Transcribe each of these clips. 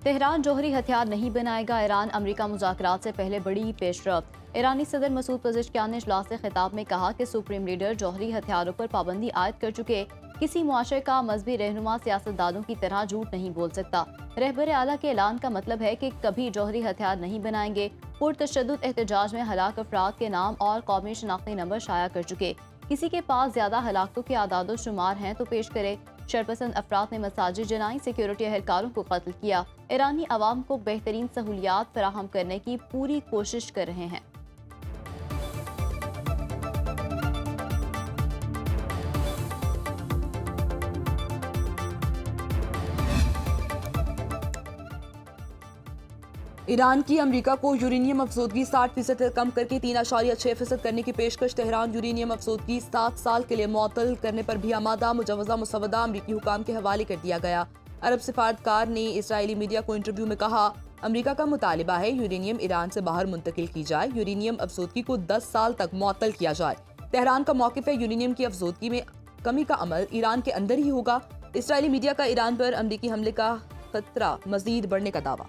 Tehran जौहरी हथियार नहीं बनाएगा, ईरान अमेरिका मुज़ाकरात से पहले बड़ी पेशरफ्त। ईरानी सदर मसूद पज़ेश्कियान ने इजलास से खिताब में कहा कि सुप्रीम लीडर जौहरी हथियारों पर पाबंदी आयद कर चुके। किसी मुआशरे का मजहबी रहनुमा सियासतदानों की तरह झूठ नहीं बोल सकता। रहबर आला के ऐलान का मतलब है कि कभी जौहरी हथियार नहीं बनाएंगे। पुरतशद्दुद एहतजाज में हलाक अफराद के नाम और कौमी शनाख्ती नंबर शाया कर चुके। किसी के पास ज्यादा हलाकतों के आदाद शुमार हैं तो पेश करे। शरपसंद अफराद ने मसाजिद जलाई, सिक्योरिटी एहलकारों को कत्ल किया। ईरानी आवाम को बेहतरीन सहूलियात फराहम करने की पूरी कोशिश कर रहे हैं। ईरान की अमेरिका को यूरेनियम अफसोदगी 60% कम करके 3.6% करने की पेशकश। तेहरान यूरेनियम अफसोदगी 7 साल के लिए मुअत्तल करने पर भी आमादा। मुजवजा मुसवदा अमरीकी हुकाम के हवाले कर दिया गया। अरब सिफारतकार ने इसराइली मीडिया को इंटरव्यू में कहा, अमेरिका का मुतालिबा है यूरेनियम ईरान से बाहर मुंतकिल की जाए, यूरेनियम अफसोदगी को 10 साल तक मुअत्तल किया जाए। तेहरान का मौक़िफ़ है यूरेनियम की अफसोदगी में कमी का अमल ईरान के अंदर ही होगा। इसराइली मीडिया का ईरान पर अमरीकी हमले का खतरा मजीद बढ़ने का दावा।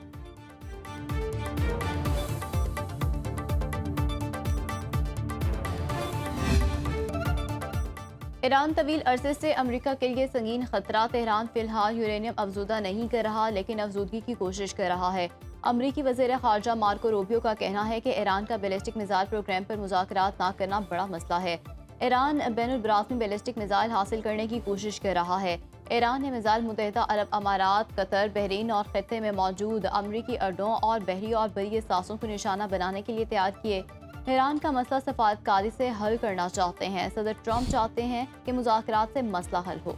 ईरान तवील अरसे से अमेरिका के लिए संगीन खतरा। तेहरान फिलहाल यूरेनियम अफजुदा नहीं कर रहा, लेकिन अफजुदगी की कोशिश कर रहा है। अमरीकी वज़ीर ख़ारजा मार्को रूबियो का कहना है कि ईरान का बैलिस्टिक मिसाइल प्रोग्राम पर मुज़ाकरात ना करना बड़ा मसला है। ईरान बैनुल-बराज़मी बैलिस्टिक मिसाइल हासिल करने की कोशिश कर रहा है। ईरान ने मिसाइल मुत्तहिदा अरब अमारात, कतर, बहरीन और खित्ते में मौजूद अमरीकी अड्डों और बहरी और बरी सासों को निशाना बनाने के लिए तैयार किए। ईरान का मसला सफारतकारी से हल करना चाहते हैं। सदर ट्रंप चाहते हैं कि मुज़ाकरात से मसला हल हो।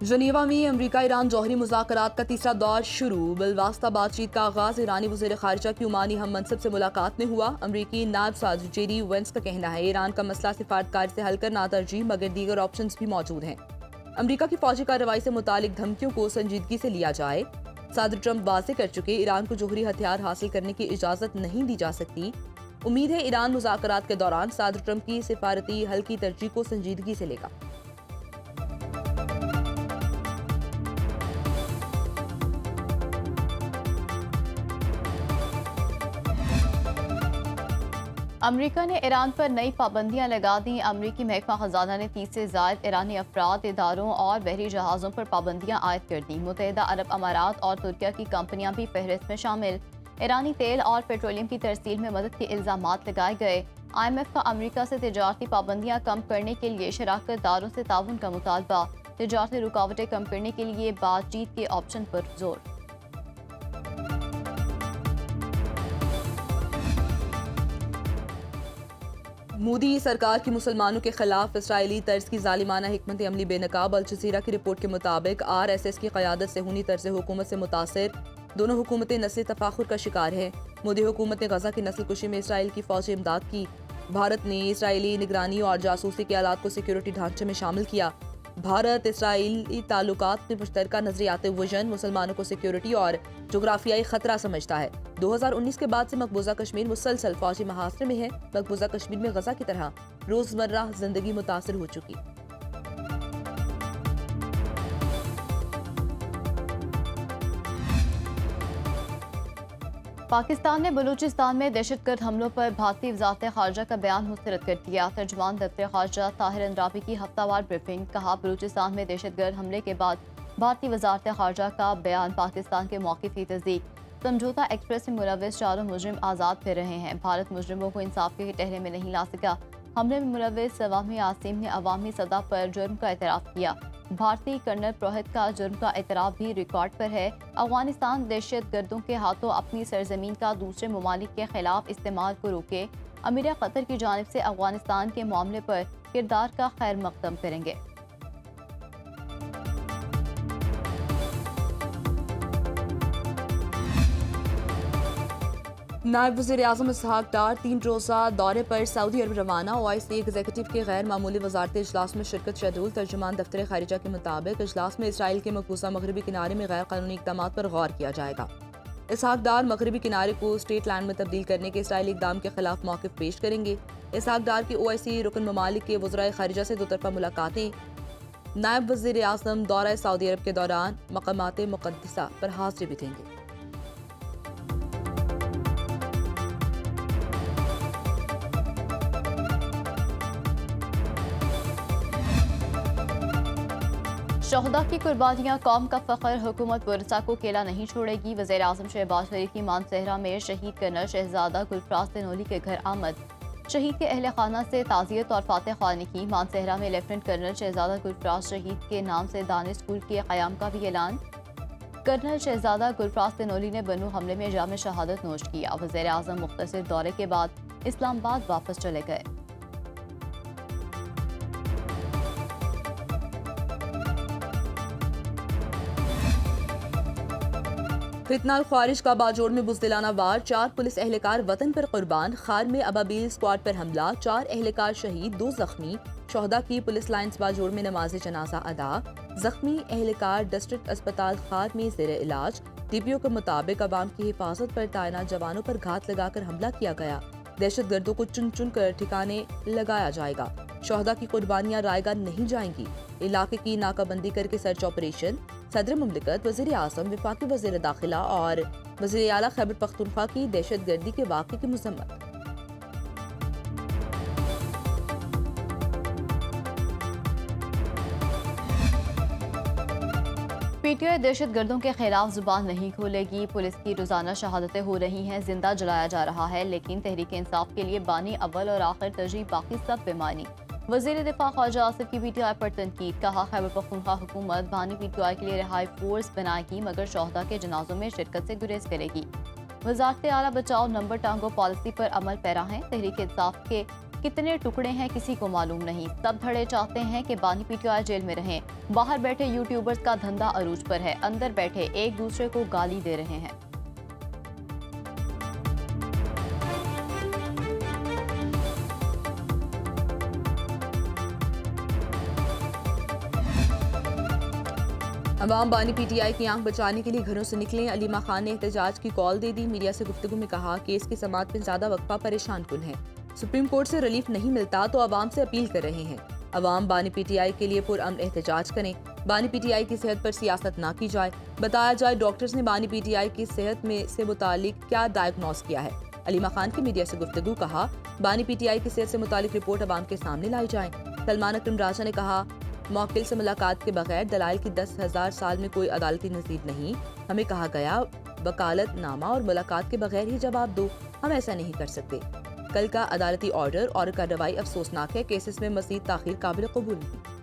जनीवा में अमरीका ईरान जौहरी मुज़ाकरात का तीसरा दौर शुरू। बिलवास्ता बातचीत का आगाज ईरानी वज़ीर ख़ारिजा की ओमानी हम मनसब से मुलाकात में हुआ। अमरीकी नायब सदर जेडी वेंस का कहना है, ईरान का मसला सिफारतकारी से हल करना तरजीह, मगर दीगर ऑप्शन भी मौजूद हैं। अमरीका की फौजी कार्रवाई से मुतालिक धमकियों को संजीदगी से लिया जाए। सदर ट्रंप वाज़ेह कर चुके, ईरान को जौहरी हथियार हासिल करने की इजाज़त नहीं दी जा सकती। उम्मीद है ईरान मुज़ाकरात के दौरान सदर ट्रंप की सिफारती हल की तरजीह को संजीदगी से लेगा। अमरीका ने ईरान पर नई पाबंदियां लगा दी। अमरीकी महकमा खजाना ने 30 से ज़ायद ईरानी अफराद, इदारों और बहरी जहाज़ों पर पाबंदियां आयद कर दी। मुत्तहिदा अरब अमारात और तुर्किया की कंपनियां भी फहरिस्त में शामिल। ईरानी तेल और पेट्रोलियम की तरसील में मदद के इल्ज़ामात लगाए गए। IMF का अमरीका से तिजारती पाबंदियां कम करने के लिए शराकत दारों से ताउन का मुतालबा। तिजारती रुकावटें कम करने के लिए बातचीत के ऑप्शन पर जोर। मोदी सरकार की मुसलमानों के खिलाफ इसराइली तर्ज की जालिमाना हिकमत अमली बेनकाब। अल जज़ीरा की रिपोर्ट के मुताबिक RSS की क़यादत से हुनी तर्ज हुकूमत से मुतासर दोनों हुकूमतें नस्ली तफाखुर का शिकार है। मोदी हुकूमत ने गजा की नस्ल कुशी में इसराइल की फौजी इमदाद की। भारत ने इसराइली निगरानी और जासूसी के आलात को सिक्योरिटी ढांचे में शामिल किया। भारत इसराइली ताल्लुकात में मुश्तरका नजरियाती विजन मुसलमानों को सिक्योरिटी और जोग्राफियाई खतरा समझता है। 2019 के बाद से मकबूजा कश्मीर मुसलसल फौजी महासरे में है। मकबूजा कश्मीर में गजा की तरह रोजमर्रा जिंदगी मुतासर हो चुकी। पाकिस्तान ने बलूचिस्तान में दहशतगर्द हमलों पर भारतीय वज़ारत ख़ारजा का बयान मुस्तरद कर दिया। तर्जुमान दफ्तर ख़ारजा ताहिर अंद्राबी की हफ्तावार ब्रीफिंग। कहा, बलूचिस्तान में दहशतगर्द हमले के बाद भारतीय वज़ारत ख़ारजा का बयान पाकिस्तान के मौक़िफ़ की तस्दीक। समझौता एक्सप्रेस में मुलव्वस चारों मुजरिम आज़ाद फिर रहे हैं। भारत मुजरिमों को इंसाफ के टहरे में नहीं ला सका। हमले में मुलव्वस सवामी आसिम ने अवामी सतह पर जुर्म का एतराफ़ किया। भारतीय कर्नल पुरोहित का जुर्म का एतराफ़ भी रिकॉर्ड पर है। अफगानिस्तान दहशत गर्दों के हाथों अपनी सरजमीन का दूसरे ममालिक के खिलाफ इस्तेमाल को रोके। अमीर कतर की जानिब से अफगानिस्तान के मामले पर किरदार का खैर मकदम करेंगे। नायब वज़ीर आज़म इसहाक डार 3 रोज़ा दौरे पर सऊदी अरब रवाना। OIC एग्जीक्यूटिव के गैर मामूली वजारती इजलास में शिरकत शेड्यूल। तर्जुमान दफ्तर खारिजा के मुताबिक इजलास में इसराइल के मकबूजा मगरबी किनारे में गैर कानूनी इक़दामात पर गौर किया जाएगा। इसहाक डार मगरबी किनारे को स्टेट लैंड में तब्दील करने के इसराइली इकदाम के खिलाफ मौक़िफ़ पेश करेंगे। इसहाक डार की OIC रुकन ममालिक के वज़राए ख़ारिजा से दोतरफ़ा मुलाकातें। नायब वज़ीर आज़म दौरा सऊदी अरब के दौरान मक़ामात मुक़द्दसा पर हाज़िरी भी देंगे। शहदा की कुर्बानियाँ कौम का फ़ख्र, हुकूमत वरसा को अकेला नहीं छोड़ेगी। वज़ीर आज़म शहबाज शरीफ की मानसहरा में शहीद कर्नल शहजादा गुलफराज तेनोली के घर आमद। शहीद के अहल खाना से ताज़ियत और फातह ख्वानी की। मानसहरा में लेफ्टिनेंट कर्नल शहजादा गुलफराज शहीद के नाम से दानिश स्कूल के क़याम का भी ऐलान। कर्नल शहजादा गुलफराज तेनोली ने बनू हमले में जाम शहादत नोश किया। वज़ीर आज़म मुख्तसर दौरे के बाद इस्लामाबाद वापस चले गए। फितनाल ख्वारिज का बाजोड़ में बुज़दिलाना वार, 4 पुलिस एहलकार वतन पर कुर्बान। खार में अबाबील स्क्वाड पर हमला, 4 एहलकार शहीद, 2 जख्मी। शहदा की पुलिस लाइन्स बाजोड़ में नमाज जनाजा अदा। जख्मी एहलकार डिस्ट्रिक्ट अस्पताल खार में ज़ेर इलाज। DPO के मुताबिक अवाम की हिफाजत पर तैनात जवानों पर घात लगाकर हमला किया गया। दहशत गर्दों को चुन चुन कर ठिकाने लगाया जाएगा। शहदा की कुर्बानियां रायगा नहीं जाएंगी। इलाके की नाकाबंदी करके सर्च ऑपरेशन। सदर मुमलिकत, वज़ीर आज़म, वफाकी वज़ीर दाखिला और वज़ीर आला खैबर पख्तूनख्वा की दहशत गर्दी के वाक़े की मज़म्मत। PTI दहशत गर्दों के खिलाफ जुबान नहीं खोलेगी। पुलिस की रोजाना शहादतें हो रही हैं, जिंदा जलाया जा रहा है, लेकिन तहरीक इंसाफ के लिए बानी अव्वल और आखिर तरजीह, बाकी सब बेमानी। वज़ीर दिफा ख्वाजा आसिफ की PTI पर तनकीद। कहा, खैबर पख्तूनख्वा हुकूमत बानी PTI के लिए रिहाई फोर्स बनाएगी, मगर शहदा के जनाजों में शिरकत से गुरेज करेगी। वज़ारत आला बचाओ नंबर टांगो पॉलिसी पर अमल पैरा है। तहरीक इंसाफ के कितने टुकड़े हैं किसी को मालूम नहीं। सब धड़े चाहते हैं कि बानी PTI जेल में रहें। बाहर बैठे यूट्यूबर्स का धंधा अरूज पर है, अंदर बैठे एक दूसरे को गाली दे रहे हैं। अवाम बानी PTI की आंख बचाने के लिए घरों से निकलें। अलीमा खान ने एहतजाज की कॉल दे दी। मीडिया से गुफ्तगू में कहा, केस की समाअत में ज्यादा वक्फा परेशान कुन है। सुप्रीम कोर्ट से रिलीफ नहीं मिलता तो अवाम से अपील कर रहे हैं। अवाम बानी PTI के लिए पुरअमन एहतजाज करें। बानी PTI की सेहत पर सियासत ना की जाए। बताया जाए डॉक्टर्स ने बानी PTI की सेहत में से मुतालिक क्या डायग्नोस किया है। अलीमा खान की मीडिया से गुफ्तगू। कहा, बानी PTI की सेहत से मुतालिक रिपोर्ट अवाम के सामने लाई जाए। सलमान अकरम राजा ने कहा, मौकिल से मुलाकात के बगैर दलाइल की 10,000 साल में कोई अदालती नज़ीर नहीं। हमें कहा गया वकालत नामा और मुलाकात के बगैर ही जवाब दो। हम ऐसा नहीं कर सकते। कल का अदालती ऑर्डर और कार्रवाई अफसोसनाक है। केसेस में मज़ीद ताख़ीर काबिल कबूल नहीं।